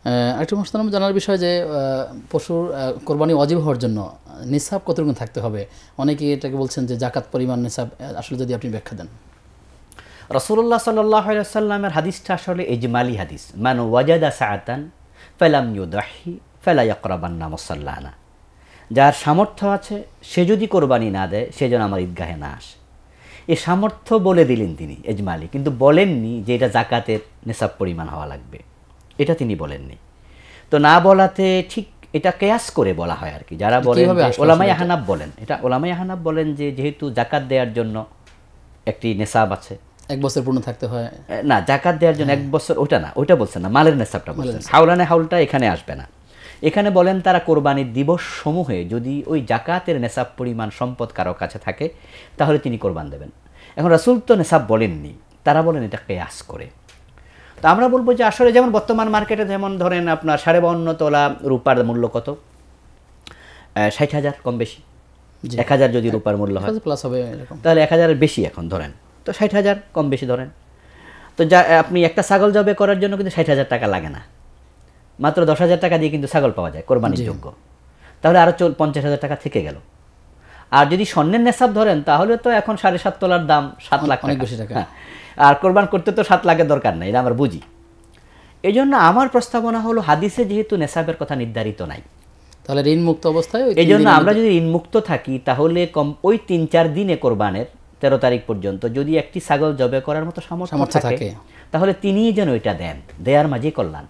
আরেকটু মোস্তারাম জানার বিষয় যে পশুর কোরবানি ওয়াজিব হওয়ার জন্য নিসাব কতটুকু থাকতে হবে? অনেকেই এটাকে বলছেন যে জাকাত পরিমাণ নিসাব, আসলে যদি আপনি ব্যাখ্যা দেন। রাসূলুল্লাহ সাল্লাল্লাহু আলাইহি ওয়াসাল্লামের হাদিসটা আসলে ইজমালি হাদিস, মান ওয়াজাদা সাআতান ফালাম ইউদাহি ফালা ইয়াকরাবান্না মুসাল্লানা। যার সামর্থ্য আছে সে যদি কোরবানি না দেয় সে যেন আমার ঈদগাহে না আসে। এই সামর্থ্য বলে দিলেন তিনি ইজমালি, কিন্তু বলেননি যে এটা জাকাতের নিসাব পরিমাণ হওয়া লাগবে, এটা তিনি বলেননি। তো না বলাতে ঠিক এটা কিয়াস করে বলা হয় আর কি। যারা বলেন ওলামায়ে হানাফ বলেন, এটা ওলামায়ে হানাফ বলেন যে যেহেতু জাকাত দেওয়ার জন্য একটি নিসাব আছে, 1 বছর পূর্ণ থাকতে হয় না, জাকাত দেওয়ার জন্য 1 বছর, ওটা না, ওইটা বলছেন না, মালের নিসাবটা বলছেন। হাওলানে হাউলটা এখানে আসবে না। এখানে বলেন তারা কোরবানির দিবস সমূহে যদি ওই জাকাতের নিসাব পরিমাণ সম্পদ কারো কাছে থাকে তাহলে তিনি কোরবান দেবেন। এখন রাসূল তো নিসাব বলেননি, তারা বলেন এটা কিয়াস করে। তো আমরা বলবো যে আসলে যেমন বর্তমান মার্কেটে যেমন ধরেন আপনার 52.5 তোলা রূপার মূল্য কত, 60,000 কম বেশি। 1,000 যদি রূপার মূল্য হয় প্লাস হবে এরকম, তাহলে 1,000-এর বেশি এখন ধরেন, তো 60,000 কম বেশি ধরেন। তো যা আপনি একটা ছাগল জবে করার জন্য কিন্তু 60,000 টাকা লাগে না, মাত্র 10,000 টাকা দিয়ে কিন্তু ছাগল পাওয়া যায় কোরবানির যোগ্য। তাহলে আরও 50,000 টাকা থেকে গেল। আর যদি স্বর্ণের নেশাব ধরেন তাহলে তো এখন 7.5 তোলার দাম 7 লাখ, অনেক বেশি টাকা। আর কোরবান করতে তো 7 লাখের দরকার নেই, এটা আমরা বুঝি। এই জন্য আমার প্রস্তাবনা হলো হাদিসে যেহেতু নেশাবের কথা নির্ধারিত নাই, তাহলে ঋণ মুক্ত অবস্থায় এই জন্য আমরা যদি ঋণ মুক্ত থাকি তাহলে কম ওই 3-4 দিনে কোরবানের 13 তারিখ পর্যন্ত যদি একটি ছাগল জবে করার মতো সামর্থ্য থাকে তাহলে তিনিই যেন ওইটা দেন, দেয়ার মাঝে কল্যাণ।